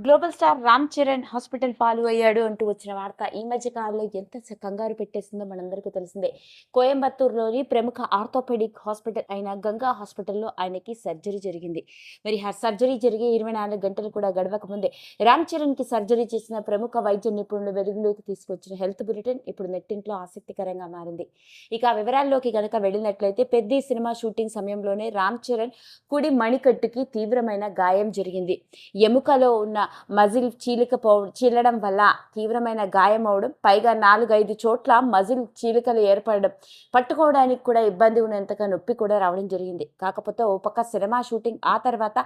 Global star Ram Charan hospital పాలు అయ్యాడు అంటూ వచ్చిన వార్త ఈ మధ్య కాలంలో ఎంత కంగారు పెట్టేసిందో మనందరికీ తెలిసిందే. కోయంబత్తూరులోని ప్రముఖ ఆర్థోపెడిక్ హాస్పిటల్ అయిన గంగా హాస్పిటల్లో ఆయనకి సర్జరీ జరిగింది. మరి ఆ సర్జరీ జరిగి 24 గంటలు కూడా గడవక ముందే రామ్ చరణ్కి సర్జరీ చేసిన ప్రముఖ వైద్య నిపుణులు వెలుగులోకి తీసుకొచ్చిన హెల్త్ బులెటిన్ ఇప్పుడు నెట్టింట్లో ఆసక్తికరంగా మారింది. ఇక ఆ వివరాల్లోకి గనక వెళ్ళినట్లయితే పెద్ద సినిమా షూటింగ్ సమయంలోనే రామ్ చరణ్ కుడి మణికట్టుకి తీవ్రమైన గాయం జరిగింది. ఎముకలో ఉన్న మజిల్ చీలడం వల్ల తీవ్రమైన గాయం అవడం, పైగా 4-5 చోట్ల మజిల్ చీలికలు ఏర్పడడం, పట్టుకోవడానికి కూడా ఇబ్బంది ఉన్నంతగా నొప్పి కూడా రావడం జరిగింది. కాకపోతే ఓ పక్క సినిమా షూటింగ్, ఆ తర్వాత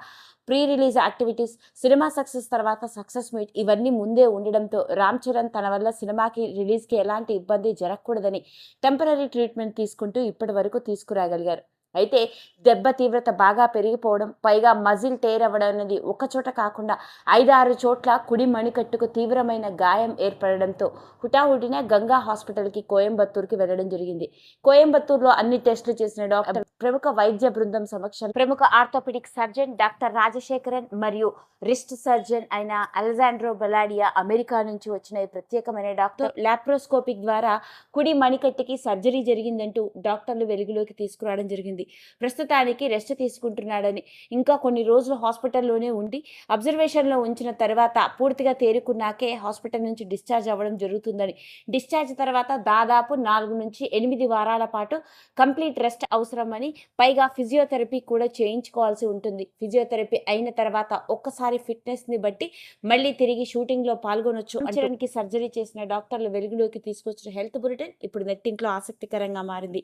pre release activities, cinema success తర్వాత సక్సెస్ మీట్ ఇవన్నీ ముందే ఉండడంతో రామ్ చరణ్ తన వల్ల సినిమాకి రిలీజ్కి ఎలాంటి ఇబ్బంది జరగకూడదని టెంపరరీ ట్రీట్మెంట్ తీసుకుంటూ ఇప్పటి వరకు తీసుకురాగలిగారు. అయితే దెబ్బ తీవ్రత బాగా పెరిగిపోవడం, పైగా మజిల్ టేర్ అవ్వడం అనేది ఒకచోట కాకుండా 5-6 చోట్ల కుడి మణికట్టుకు తీవ్రమైన గాయం ఏర్పడడంతో హుటాహుటిన గంగా హాస్పిటల్కి కోయంబత్తూరుకి వెళ్లడం జరిగింది. కోయంబత్తూరులో అన్ని టెస్టులు చేసిన డాక్టర్ ప్రముఖ వైద్య బృందం సమక్షంలో ప్రముఖ ఆర్థోపెడిక్ సర్జన్ డాక్టర్ రాజశేఖరన్ మరియు రిస్ట్ సర్జన్ అయిన అలెజాండ్రో బెలాడియా, అమెరికా నుంచి వచ్చిన ఈ ప్రత్యేకమైన డాక్టర్ లాప్రోస్కోపిక్ ద్వారా కుడి మణికట్టుకి సర్జరీ జరిగిందంటూ డాక్టర్లు వెలుగులోకి తీసుకురావడం జరిగింది. ప్రస్తుతానికి రెస్ట్ తీసుకుంటున్నాడని, ఇంకా కొన్ని రోజులు హాస్పిటల్లోనే ఉండి అబ్జర్వేషన్లో ఉంచిన తర్వాత పూర్తిగా తేరుకున్నాకే హాస్పిటల్ నుంచి డిశ్చార్జ్ అవ్వడం జరుగుతుందని, డిశ్చార్జ్ తర్వాత దాదాపు 4 నుంచి 8 వారాల పాటు కంప్లీట్ రెస్ట్ అవసరమని, పైగా ఫిజియోథెరపీ కూడా చేయించుకోవాల్సి ఉంటుంది. ఫిజియోథెరపీ అయిన తర్వాత ఒక్కసారి ఫిట్నెస్ని బట్టి మళ్ళీ తిరిగి షూటింగ్లో పాల్గొనొచ్చు. చరణ్కి సర్జరీ చేసిన డాక్టర్లు వెలుగులోకి తీసుకొచ్చిన హెల్త్ బులెటిన్ ఇప్పుడు నెట్టింట్లో ఆసక్తికరంగా మారింది.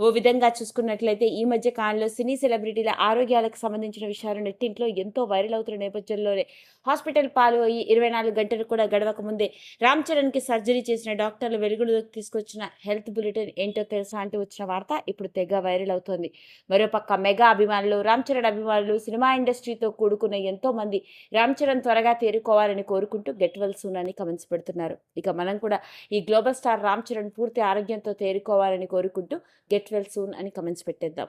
ఓ విధంగా చూసుకున్నట్లయితే ఈ మధ్య కాలంలో సినీ సెలబ్రిటీల ఆరోగ్యాలకు సంబంధించిన విషయాలు నెట్టింట్లో ఎంతో వైరల్ అవుతున్న నేపథ్యంలోనే హాస్పిటల్ పాలు అయ్యి 24 గంటలు కూడా గడవక ముందే రామ్ చరణ్కి సర్జరీ చేసిన డాక్టర్లు వెలుగులోకి తీసుకొచ్చిన హెల్త్ బులెటిన్ ఏంటో తెలుసా అంటూ వచ్చిన వార్త ఇప్పుడు తెగ వైరల్ అవుతోంది. మరోపక్క మెగా అభిమానులు, రామ్ చరణ్ అభిమానులు, సినిమా ఇండస్ట్రీతో కూడుకున్న ఎంతో మంది రామ్ చరణ్ త్వరగా తేరుకోవాలని కోరుకుంటూ గెట్ వెల్ సూన్ అని కమెంట్స్ పెడుతున్నారు. ఇక మనం కూడా ఈ గ్లోబల్ స్టార్ రామ్ చరణ్ పూర్తి ఆరోగ్యంతో తేరుకోవాలని కోరుకుంటూ గెట్ వెల్ సూన్ అని కమెంట్స్ పెట్టేద్దాం.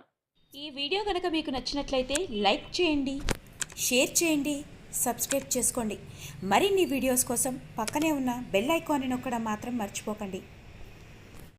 ఈ వీడియో కనుక మీకు నచ్చినట్లయితే లైక్ చేయండి, షేర్ చేయండి, సబ్స్క్రైబ్ చేసుకోండి. మరిన్ని వీడియోస్ కోసం పక్కనే ఉన్న బెల్ ఐకాన్ని నొక్కడం మాత్రం మర్చిపోకండి.